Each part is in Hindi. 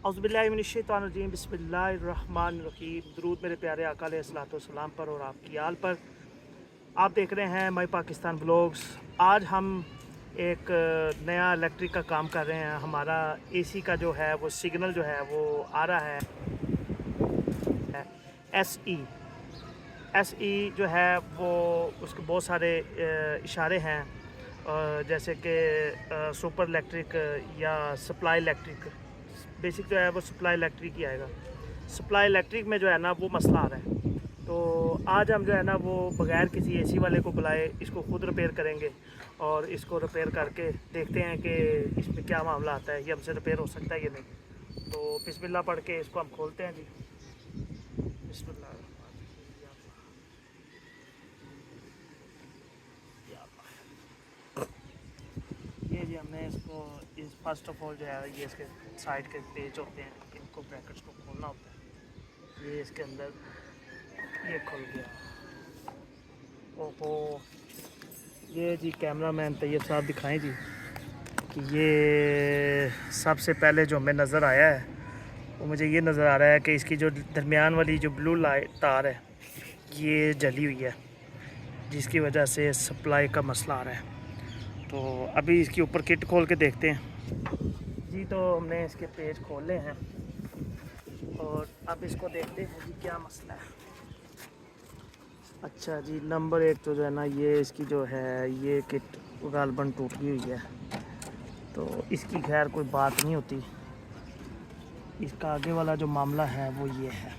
औज़ुबिल्लाहिमिनश्शैतानिर्रजीम बिस्मिल्लाहिर्रहमानिर्रहीम। दरूद मेरे प्यारे आका अलैहिस्सलाम पर और आपकी आल पर। आप देख रहे हैं माई पाकिस्तान व्लॉग्स। आज हम एक नया इलेक्ट्रिक का काम कर रहे हैं। हमारा एसी का जो है वो सिग्नल जो है वो आ रहा है एस ई जो है वो उसके बहुत सारे इशारे हैं, जैसे कि सुपर इलेक्ट्रिक या सप्लाई इलेक्ट्रिक। बेसिक जो है वो सप्लाई इलेक्ट्रिक ही आएगा। सप्लाई इलेक्ट्रिक में जो है ना वो मसला आ रहा है। तो आज हम जो है ना वो बग़ैर किसी एसी वाले को बुलाए इसको ख़ुद रिपेयर करेंगे और इसको रिपेयर करके देखते हैं कि इसमें क्या मामला आता है, ये हमसे रिपेयर हो सकता है या नहीं। तो बिस्मिल्लाह पढ़ के इसको हम खोलते हैं जी। बिस्मिल्लाह। ये जी हमने इसको फर्स्ट ऑफ ऑल जो है ये इसके साइड के पेज होते हैं, इनको ब्रैकेट्स को खोलना होता है। ये इसके अंदर ये खुल गया। ओहो, ये जी कैमरा मैन तैयब साहब दिखाएं जी कि ये सबसे पहले जो हमें नज़र आया है वो मुझे ये नज़र आ रहा है कि इसकी जो दरमियान वाली जो ब्लू लाइट तार है ये जली हुई है, जिसकी वजह से सप्लाई का मसला आ रहा है। तो अभी इसके ऊपर किट खोल के देखते हैं जी। तो हमने इसके पेज खोले हैं और अब इसको देखते हैं जी क्या मसला है। अच्छा जी, नंबर 1 तो जो है ना ये इसकी जो है ये किट गालबन टूट गई हुई है। तो इसकी खैर कोई बात नहीं होती। इसका आगे वाला जो मामला है वो ये है,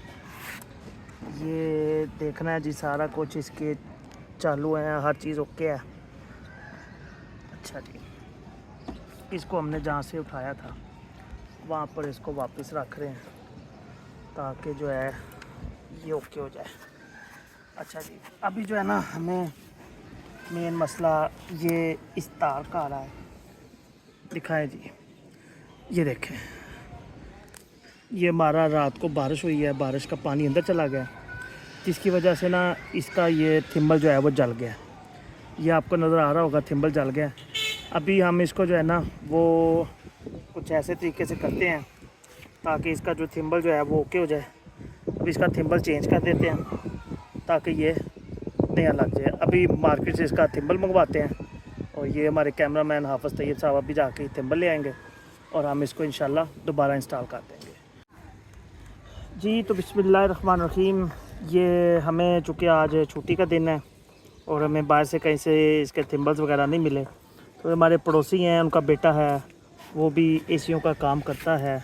ये देखना है जी सारा कुछ इसके चालू है, हर चीज़ ओके है। अच्छा जी, इसको हमने जहाँ से उठाया था वहाँ पर इसको वापस रख रहे हैं ताकि जो है ये ओके हो जाए। अच्छा जी, अभी जो है ना हमें मेन मसला ये इस तार का आ रहा है। दिखाएं जी, ये देखें, ये हमारा रात को बारिश हुई है, बारिश का पानी अंदर चला गया, जिसकी वजह से ना इसका ये थिम्बल जो है वो जल गया। ये आपको नज़र आ रहा होगा, थिम्बल जल गया। अभी हम इसको जो है ना वो कुछ ऐसे तरीके से करते हैं ताकि इसका जो थिम्बल जो है वो ओके हो जाए। अब इसका थिम्बल चेंज कर देते हैं ताकि ये नया लग जाए। अभी मार्केट से इसका थिम्बल मंगवाते हैं और ये हमारे कैमरामैन हाफिज़ तैयब साहब अभी जाके थिम्बल ले आएंगे और हम इसको इंशाल्लाह दोबारा इंस्टॉल कर देंगे जी। तो बिस्मिल्लाहिर्रहमानिर्रहीम। ये हमें चूँकि आज छुट्टी का दिन है और हमें बाहर से कहीं से इसके थिम्बल्स वगैरह नहीं मिले, तो हमारे पड़ोसी हैं, उनका बेटा है, वो भी एसीओ का काम करता है,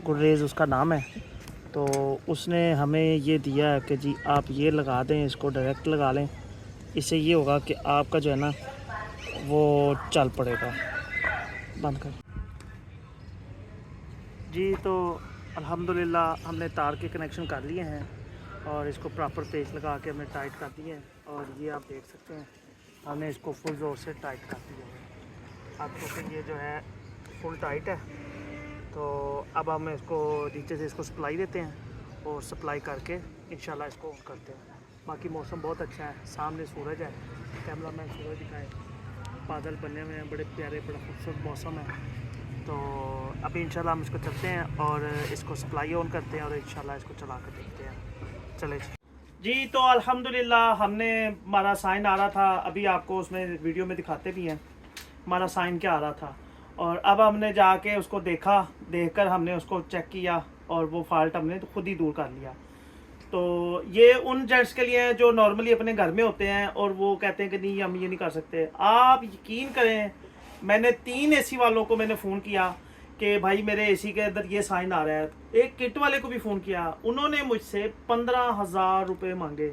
गुरेज उसका नाम है। तो उसने हमें ये दिया है कि जी आप ये लगा दें, इसको डायरेक्ट लगा लें, इससे ये होगा कि आपका जो है ना वो चल पड़ेगा। बंद कर जी। तो अल्हम्दुलिल्लाह हमने तार के कनेक्शन कर लिए हैं और इसको प्रॉपर पेच लगा के हमने टाइट कर दिए हैं और ये आप देख सकते हैं हमने इसको फुल ज़ोर से टाइट कर दिया है। अब तो ये जो है फुल टाइट है। तो अब हम इसको नीचे से इसको सप्लाई देते हैं और सप्लाई करके इंशाल्लाह इसको ऑन करते हैं। बाकी मौसम बहुत अच्छा है, सामने सूरज है, कैमरा मैन सूरज दिखाए, बादल बने हुए हैं, बड़े प्यारे, बड़ा खूबसूरत मौसम है। तो अभी इंशाल्लाह हम इसको चलते हैं और इसको सप्लाई ऑन करते हैं और इंशाल्लाह इसको चला कर देखते हैं। चले जी। तो अल्हम्दुलिल्लाह हमने हमारा साइन आ रहा था, अभी आपको उसमें वीडियो में दिखाते भी हैं हमारा साइन क्या आ रहा था। और अब हमने जाके उसको देखकर हमने उसको चेक किया और वो फॉल्ट हमने तो खुद ही दूर कर लिया। तो ये उन जेंट्स के लिए जो नॉर्मली अपने घर में होते हैं और वो कहते हैं कि नहीं हम ये नहीं कर सकते। आप यकीन करें, मैंने 3 एसी वालों को मैंने फ़ोन किया कि भाई मेरे एसी के अंदर ये साइन आ रहा है। एक किट वाले को भी फ़ोन किया, उन्होंने मुझसे 15,000 रुपये मांगे।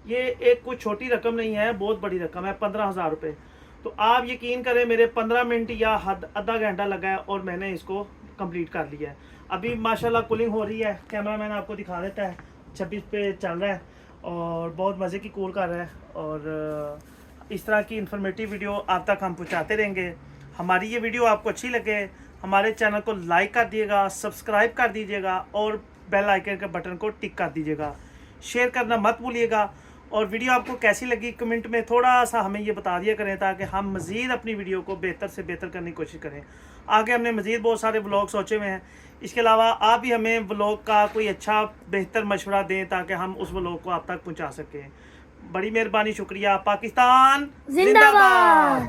ये एक कोई छोटी रकम नहीं है, बहुत बड़ी रकम है, 15,000 रुपये। तो आप यकीन करें मेरे 15 मिनट या आधा घंटा लगा है और मैंने इसको कंप्लीट कर लिया है। अभी माशाल्लाह कूलिंग हो रही है, कैमरामैन आपको दिखा देता है, 26 पे चल रहा है और बहुत मज़े की कूल कर रहा है। और इस तरह की इन्फॉर्मेटिव वीडियो आप तक हम पहुँचाते रहेंगे। हमारी ये वीडियो आपको अच्छी लगे हमारे चैनल को लाइक कर दिएगा, सब्सक्राइब कर दीजिएगा और बेल आइकन के बटन को टिक कर दीजिएगा। शेयर करना मत भूलिएगा और वीडियो आपको कैसी लगी कमेंट में थोड़ा सा हमें ये बता दिया करें, ताकि हम मज़ीद अपनी वीडियो को बेहतर से बेहतर करने की कोशिश करें। आगे हमने मज़ीद बहुत सारे व्लॉग सोचे हुए हैं। इसके अलावा आप भी हमें व्लॉग का कोई अच्छा बेहतर मशवरा दें, ताकि हम उस व्लॉग को आप तक पहुँचा सकें। बड़ी मेहरबानी, शुक्रिया। पाकिस्तान जिंदाबाद।